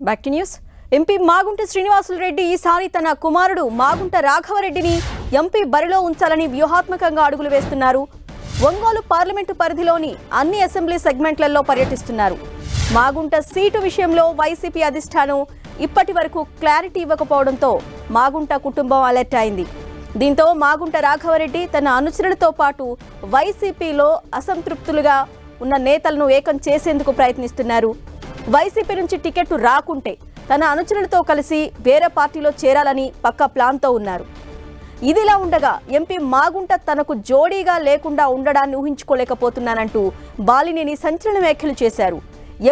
Back to news. MP Magunta Srinivasulu Reddy ఈసారి తన కుమారుడు మాగుంట రాఘవరెడ్డిని ఎంపీ బరిలో ఉంచాలని వ్యూహాత్మకంగా అడుగులు వేస్తున్నారు. ఒంగోలు పార్లమెంటు పరిధిలోని అన్ని అసెంబ్లీ సెగ్మెంట్లలో పర్యటిస్తున్నారు. మాగుంట సీటు విషయంలో వైసీపీ అధిష్టానం ఇప్పటి వరకు క్లారిటీ ఇవ్వకపోవడంతో మాగుంట కుటుంబం అలర్ట్ అయింది. దీంతో మాగుంట రాఘవరెడ్డి తన అనుచరులతో పాటు వైసీపీలో అసంతృప్తులుగా ఉన్న నేతలను ఏకం చేసేందుకు ప్రయత్నిస్తున్నారు. వైసీపీ నుంచి టికెట్ రాకుంటే తన అనుచరులతో కలిసి వేరే పార్టీలో చేరాలని పక్కా ప్లాన్తో ఉన్నారు. ఇదిలా ఉండగా ఎంపీ మాగుంట తనకు జోడీగా లేకుండా ఉండడాన్ని ఊహించుకోలేకపోతున్నానంటూ బాలినేని సంచలన వ్యాఖ్యలు చేశారు.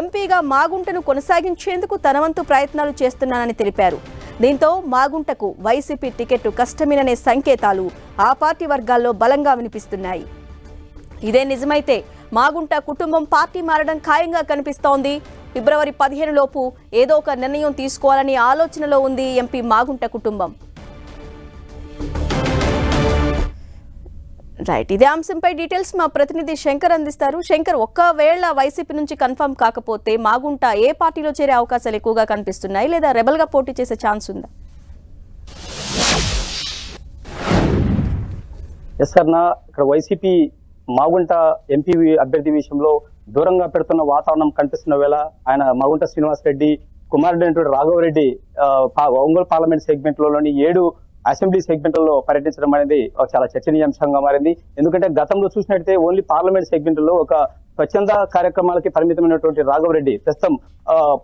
ఎంపీగా మాగుంటను కొనసాగించేందుకు తన వంతు ప్రయత్నాలు చేస్తున్నానని తెలిపారు. దీంతో మాగుంటకు వైసీపీ టికెట్ కష్టమేననే సంకేతాలు ఆ పార్టీ వర్గాల్లో బలంగా వినిపిస్తున్నాయి. ఇదే నిజమైతే మాగుంట కుటుంబం పార్టీ మారడం ఖాయంగా కనిపిస్తోంది. ఫిబ్రవరి 15 లోపు ఏదో ఒక నిర్ణయం తీసుకోవాలని ఆలోచనలో ఉంది ఎంపీ మాగుంట కుటుంబం. రైట్, ఇదే అంశంపై డీటెయిల్స్ మా ప్రతినిధి శంకర్ అందిస్తారు. శంకర్, ఒక్కవేళ వైసీపీ నుంచి కన్ఫర్మ్ కాకపోతే మాగుంట ఏ పార్టీలో చేరే అవకాశాలు ఎక్కువగా కనిపిస్తున్నాయి, లేదా రెబల్ గా పోటీ చేసే ఛాన్స్ ఉందా? ఇక్కడ వైసీపీ మాగుంట ఎంపీ అభ్యర్థి విషయంలో దూరంగా పెడుతున్న వాతావరణం కనిపిస్తున్న వేళ ఆయన మాగుంట శ్రీనివాస్ రెడ్డి కుమారుడైనటువంటి రాఘవరెడ్డి ఒంగోలు పార్లమెంట్ సెగ్మెంట్ లోని 7 అసెంబ్లీ సెగ్మెంట్లలో పర్యటించడం అనేది చాలా చర్చనీయాంశంగా మారింది. ఎందుకంటే గతంలో చూసినట్టయితే ఓన్లీ పార్లమెంట్ సెగ్మెంట్ లో ఒక స్వచ్ఛంద కార్యక్రమాలకి పరిమితమైనటువంటి రాఘవరెడ్డి ప్రస్తుతం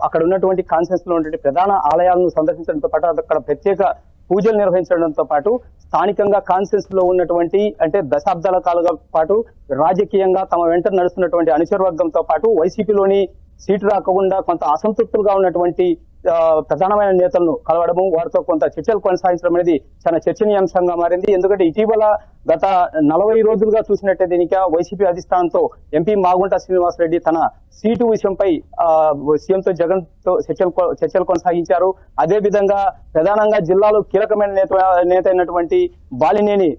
అక్కడ ఉన్నటువంటి కాన్ఫరెన్స్ లో ఉన్నటువంటి ప్రధాన ఆలయాలను సందర్శించడంతో పాటు అక్కడ ప్రత్యేక పూజలు నిర్వహించడంతో పాటు స్థానికంగా కాన్ఫరెన్స్ లో ఉన్నటువంటి అంటే దశాబ్దాల కాలంగా పాటు రాజకీయంగా తమ వెంట నడుస్తున్నటువంటి అనుచర వర్గంతో పాటు వైసీపీలోని సీటు రాకుండా కొంత అసంతృప్తులుగా ఉన్నటువంటి ప్రధానమైన నేతలను కలవడము, వారితో కొంత చర్చలు కొనసాగించడం అనేది చాలా చర్చనీయాంశంగా మారింది. ఎందుకంటే ఇటీవల గత 40 రోజులుగా చూసినట్టయితే దీనికి వైసీపీ అధిష్టానంతో ఎంపీ మాగుంట శ్రీనివాస్ రెడ్డి తన సీటు విషయంపై సీఎంతో జగన్ తో చర్చలు కొనసాగించారు. అదే విధంగా ప్రధానంగా జిల్లాలో కీలకమైన నేత అయినటువంటి బాలినేని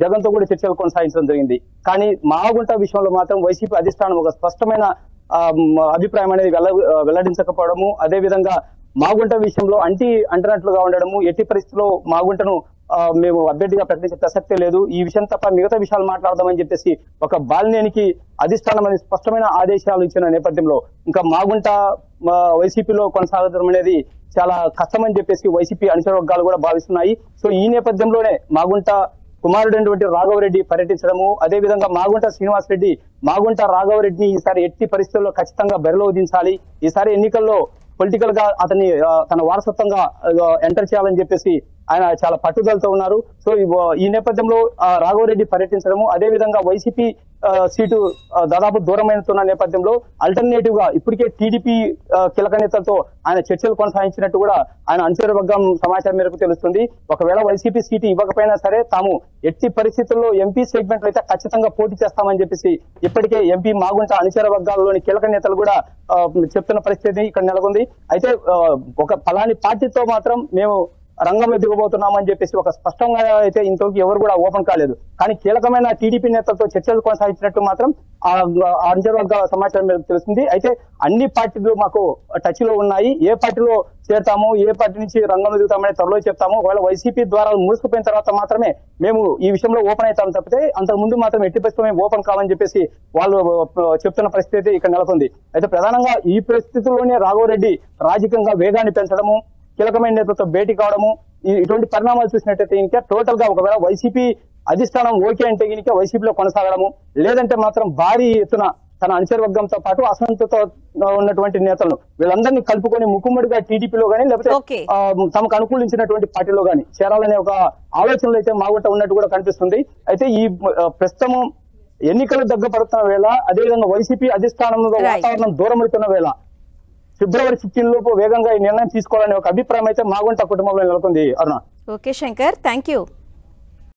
జగన్ తో కూడా చర్చలు కొనసాగించడం జరిగింది. కానీ మాగుంట విషయంలో మాత్రం వైసీపీ అధిష్టానం ఒక స్పష్టమైన అభిప్రాయం అనేది వెల్లడించకపోవడము, అదే విధంగా మాగుంట విషయంలో అంటున్నట్లుగా ఉండడము, ఎట్టి పరిస్థితుల్లో మాగుంటను మేము అభ్యర్థిగా ప్రకటించే ప్రసక్తే లేదు, ఈ విషయం తప్ప మిగతా విషయాలు మాట్లాడదామని చెప్పేసి ఒక బాలినేనికి అధిష్టానం అనేది స్పష్టమైన ఆదేశాలు ఇచ్చిన నేపథ్యంలో ఇంకా మాగుంట వైసీపీలో కొనసాగడం అనేది చాలా కష్టమని చెప్పేసి వైసీపీ అనుచర వర్గాలు కూడా భావిస్తున్నాయి. సో ఈ నేపథ్యంలోనే మాగుంట కుమారుడైనటువంటి రాఘవరెడ్డి పర్యటించడము, అదే విధంగా మాగుంట శ్రీనివాస్ రెడ్డి మాగుంట రాఘవరెడ్డిని ఈసారి ఎట్టి పరిస్థితుల్లో ఖచ్చితంగా బరిలో దించాలి, ఈసారి ఎన్నికల్లో పొలిటికల్ గా అతన్ని తన వారసత్వంగా ఎంటర్ చేయాలని చెప్పేసి ఆయన చాలా పట్టుదలతో ఉన్నారు. సో ఈ నేపథ్యంలో రాఘవరెడ్డి పర్యటించడము, అదే విధంగా వైసీపీ సీటు దాదాపు దూరమైనతున్న నేపథ్యంలో అల్టర్నేటివ్ గా ఇప్పటికే టీడీపీ కీలక నేతలతో ఆయన చర్చలు కొనసాగించినట్టు కూడా ఆయన అనుచర వర్గం సమాచారం మేరకు తెలుస్తుంది. ఒకవేళ వైసీపీ సీటు ఇవ్వకపోయినా సరే తాము ఎట్టి పరిస్థితుల్లో ఎంపీ సెగ్మెంట్ లో అయితే ఖచ్చితంగా పోటీ చేస్తామని చెప్పేసి ఇప్పటికే ఎంపీ మాగుంట అనుచర వర్గాల్లోని కీలక నేతలు కూడా చెప్తున్న పరిస్థితి ఇక్కడ నెలకొంది. అయితే ఒక ఫలాని పార్టీతో మాత్రం మేము రంగంలో దిగబోతున్నామని చెప్పేసి ఒక స్పష్టంగా అయితే ఇంతవరకు ఎవరు కూడా ఓపెన్ కాలేదు. కానీ కీలకమైన టీడీపీ నేతలతో చర్చలు కొనసాగించినట్టు మాత్రం అనుచర వర్గాల సమాచారం తెలుస్తుంది. అయితే అన్ని పార్టీలు మాకు టచ్ లో ఉన్నాయి, ఏ పార్టీలో చేరుతాము, ఏ పార్టీ నుంచి రంగంలో దిగుతామని త్వరలో చెప్తాము. ఒకవేళ వైసీపీ ద్వారా మూసుకుపోయిన తర్వాత మాత్రమే మేము ఈ విషయంలో ఓపెన్ అవుతాం తప్పితే అంతకు ముందు మాత్రం ఎట్టి పరిస్థితుల్లో మేము ఓపెన్ కావాలని చెప్పేసి వాళ్ళు చెప్తున్న పరిస్థితి ఇక్కడ నెలకొంది. అయితే ప్రధానంగా ఈ పరిస్థితుల్లోనే రాఘవరెడ్డి రాజకీయంగా వేగాన్ని పెంచడము, కీలకమైన నేతలతో భేటీ కావడము, ఇటువంటి పరిణామాలు చూసినట్టయితే ఇంకా టోటల్ గా ఒకవేళ వైసీపీ అధిష్టానం ఓకే అంటే కనుక వైసీపీలో కొనసాగడము, లేదంటే మాత్రం భారీ ఎత్తున తన అనుచర వర్గంతో పాటు అసంతృప్తితో ఉన్నటువంటి నేతలను వీళ్ళందరినీ కలుపుకొని ముక్కుమ్మడిగా టీడీపీలో గానీ లేకపోతే తమకు అనుకూలించినటువంటి పార్టీలో గానీ చేరాలనే ఒక ఆలోచనలు అయితే మాగుంట ఉన్నట్టు కూడా కనిపిస్తుంది. అయితే ఈ ప్రస్తుతము ఎన్నికలు దగ్గరపడుతున్న వేళ, అదేవిధంగా వైసీపీ అధిష్టానంలో వాతావరణం దూరమవుతున్న వేళ ఫిబ్రవరి 15 లోపు వేగంగా ఈ నిర్ణయం తీసుకోవాలనే ఒక అభిప్రాయం అయితే మాగుంట కుటుంబంలో నెలకొంది. Aruna. Okay Shankar, thank you.